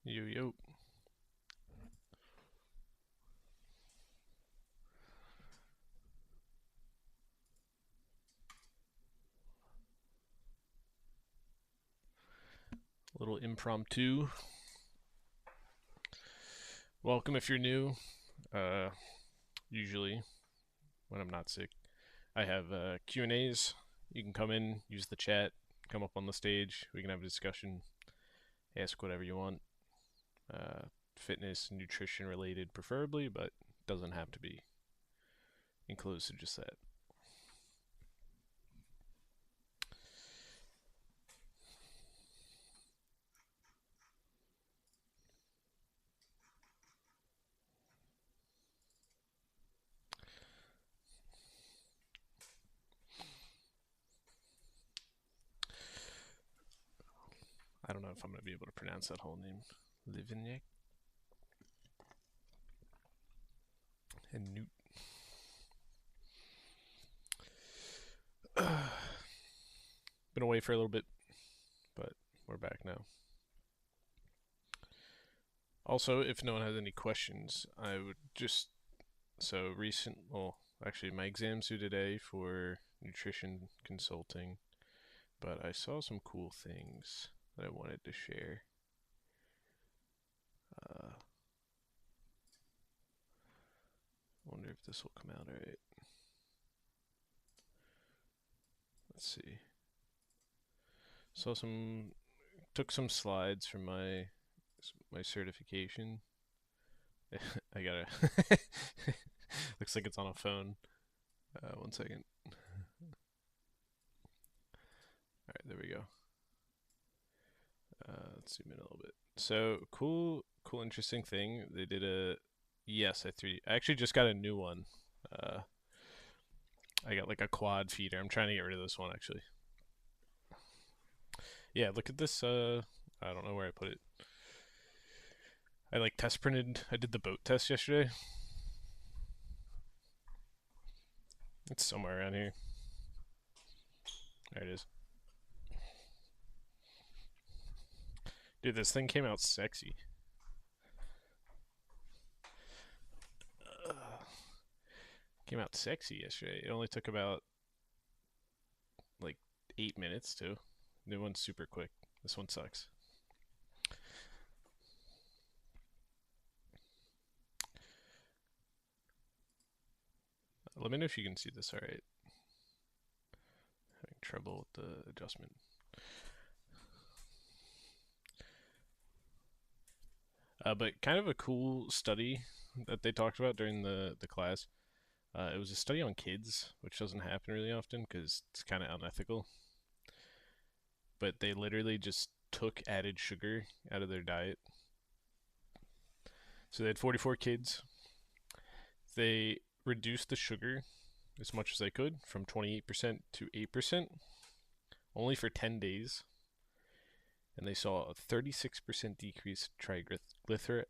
Yo, yo. A little impromptu. Welcome if you're new. Uh, Usually, when I'm not sick, I have Q&As. You can come in, use the chat, come up on the stage. We can have a discussion, ask whatever you want. Fitness, nutrition related, preferably, but doesn't have to be enclosed to just that. I don't know if I'm going to be able to pronounce that whole name. Livignac and Newt. Been away for a little bit, but we're back now. Also, if no one has any questions, I would just actually my exams due today for nutrition consulting, but I saw some cool things that I wanted to share. Wonder if this will come out alright. Let's see. Took some slides from my certification. I gotta. Looks like it's on a phone. One second. All right, there we go. Let's zoom in a little bit. So cool, interesting thing. They did a yes, I actually just got a new one. I got like a quad feeder. I'm trying to get rid of this one actually. Yeah, look at this. I don't know where I put it. I like test printed. I did the boat test yesterday. It's somewhere around here. There it is. Dude, this thing came out sexy. Came out sexy yesterday. It only took about like 8 minutes too. New one's super quick. This one sucks. Let me know if you can see this alright. Having trouble with the adjustment. But kind of a cool study that they talked about during the class. It was a study on kids, which doesn't happen really often because it's kind of unethical. But they literally just took added sugar out of their diet. So they had 44 kids. They reduced the sugar as much as they could from 28% to 8%, only for 10 days. And they saw a 36% decrease triglycerides,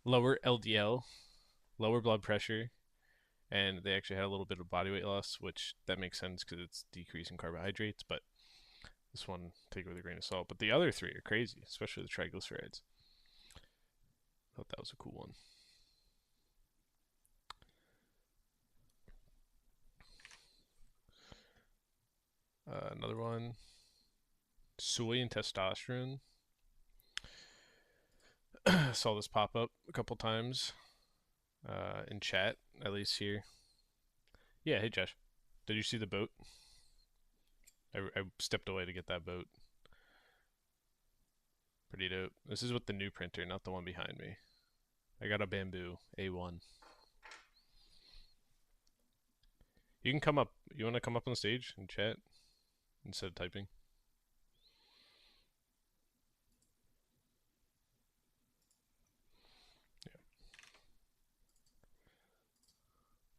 lower LDL, lower blood pressure, and they actually had a little bit of body weight loss, which that makes sense because it's decreasing carbohydrates, but this one, take it with a grain of salt. But the other three are crazy, especially the triglycerides. I thought that was a cool one. Another one, soy and testosterone. Saw this pop up a couple times in chat, at least here. Yeah, hey Josh, did you see the boat? I stepped away to get that boat. Pretty dope. This is with the new printer, not the one behind me. I got a Bamboo A1. You can come up. You want to come up on the stage and chat instead of typing? Yeah.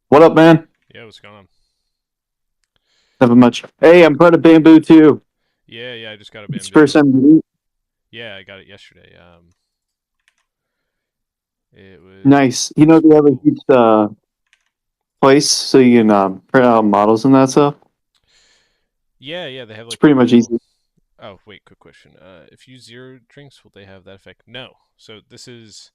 What up, man? Yeah, what's going on? Nothing much. Hey, I'm part of Bamboo too. Yeah, I just got a It's Bamboo. first time. Yeah, I got it yesterday. It was Nice. You know they have a huge place so you can print out models and that stuff. yeah, they have It's like a pretty much little easy. Oh, wait, quick question. If you zero drinks, will they have that effect? No. So this is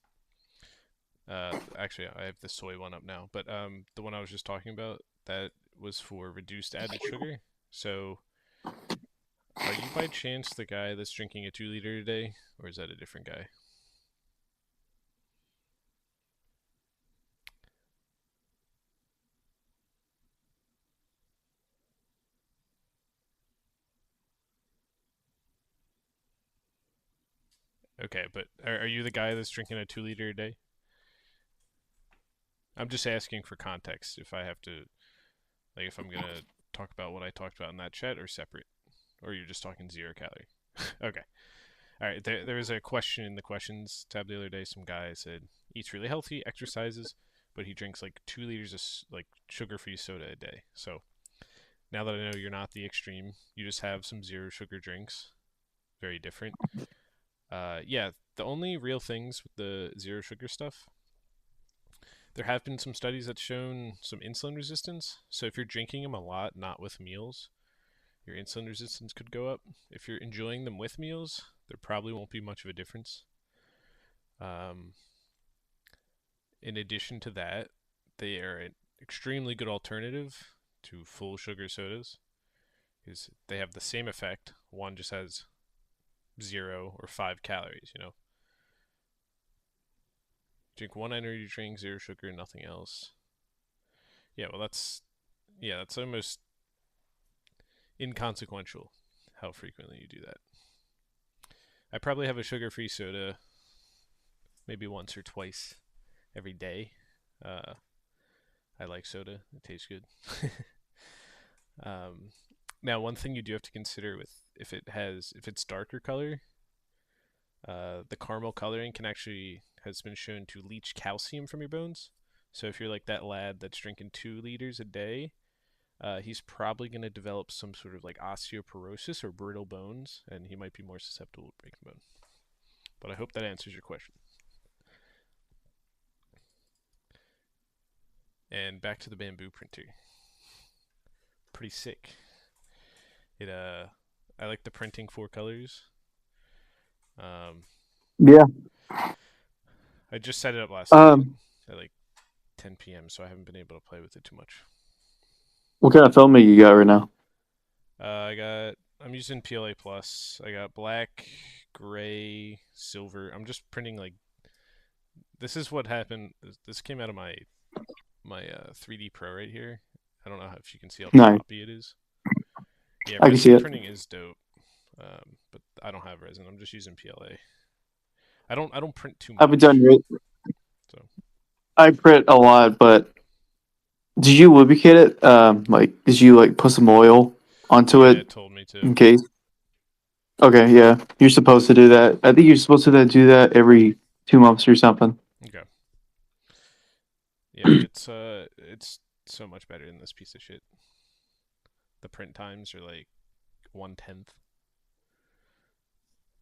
actually I have the soy one up now, but the one I was just talking about that was for reduced added sugar. So are you by chance the guy that's drinking a 2 liter a day, or is that a different guy? Okay, but are you the guy that's drinking a 2 liter a day? I'm just asking for context. If I have to, like, if I'm gonna talk about what I talked about in that chat, or separate, or you're just talking 0 calorie. Okay. All right. There was a question in the questions tab the other day. Some guy said eats really healthy, exercises, but he drinks like 2 liters of like sugar-free soda a day. So now that I know you're not the extreme, you just have some zero sugar drinks. Very different. Yeah, the only real things with the zero sugar stuff, there have been some studies that shown some insulin resistance. So if you're drinking them a lot, not with meals, your insulin resistance could go up. If you're enjoying them with meals, there probably won't be much of a difference. Um, in addition to that, they are an extremely good alternative to full sugar sodas because they have the same effect. One just has 0 or 5 calories, you know. Drink one energy drink, zero sugar, nothing else. Yeah, well that's almost inconsequential how frequently you do that. I probably have a sugar-free soda maybe once or twice every day. Uh, I like soda; it tastes good. um, Now, one thing you do have to consider with if it's darker color, the caramel coloring can actually has been shown to leach calcium from your bones. So if you're like that lad that's drinking 2 liters a day, he's probably going to develop some sort of like osteoporosis or brittle bones, and he might be more susceptible to breaking bone. But I hope that answers your question. And back to the bamboo printer. Pretty sick. It I like the printing 4 colors. Um, Yeah. I just set it up last night at like 10 p.m., so I haven't been able to play with it too much. What kind of filming you got right now? I'm using PLA Plus. I got black, gray, silver. I'm just printing like this is what happened. This came out of my 3D Pro right here. I don't know if you can see how Nice. floppy it is. Yeah, I can see resin it. printing is dope, but I don't have resin. I'm just using PLA. I don't print too I've been much. done. So I print a lot, but did you lubricate it? Like, did you like put some oil onto yeah, it it told me to. in case? Okay, yeah, you're supposed to do that. I think you're supposed to do that every 2 months or something. Okay. Yeah, it's so much better than this piece of shit. The print times are like 1/10.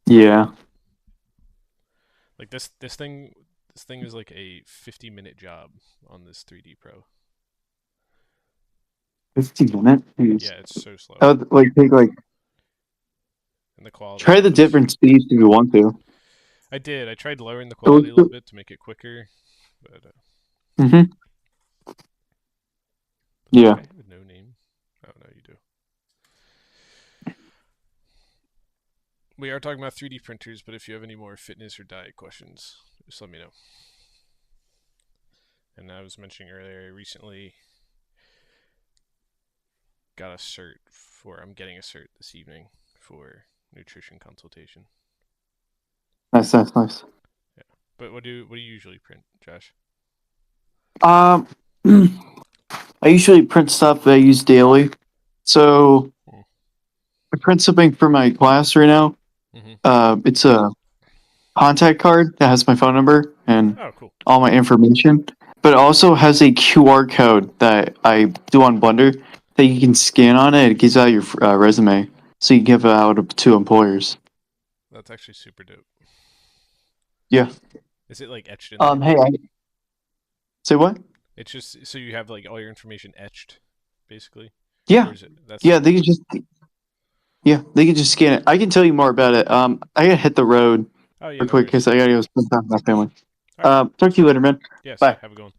Yeah, Like this thing is like a 50-minute job on this 3D Pro. 15 minutes. Yeah, it's so slow. I would like take like And the quality try the was different speeds if you want to. I did. I tried lowering the It was, quality a little bit to make it quicker, but mm-hmm. does this Yeah. guy have a no name? Oh no, you do. We are talking about 3D printers, but if you have any more fitness or diet questions, just let me know. And I was mentioning earlier, I recently got a cert I'm getting a cert this evening for nutrition consultation. Nice, nice, nice. Yeah. But what do you usually print, Josh? Um, I usually print stuff that I use daily. So Hmm. I print something for my class right now. Mm-hmm. It's a contact card that has my phone number and Oh, cool. all my information, but it also has a QR code that I do on Blender that you can scan on it. It gives out your resume, so you give it out to employers. That's actually super dope. Yeah. Is it like etched in there? Hey, say what? It's just so you have like all your information etched, basically, Yeah. or is it? That's Yeah. super They dope. just Yeah, they can just scan it. I can tell you more about it. I gotta hit the road Oh yeah, real no quick worries. because I gotta go spend time with my family. All right. Talk to you later, man. Yeah, see ya. Bye. Have a good one.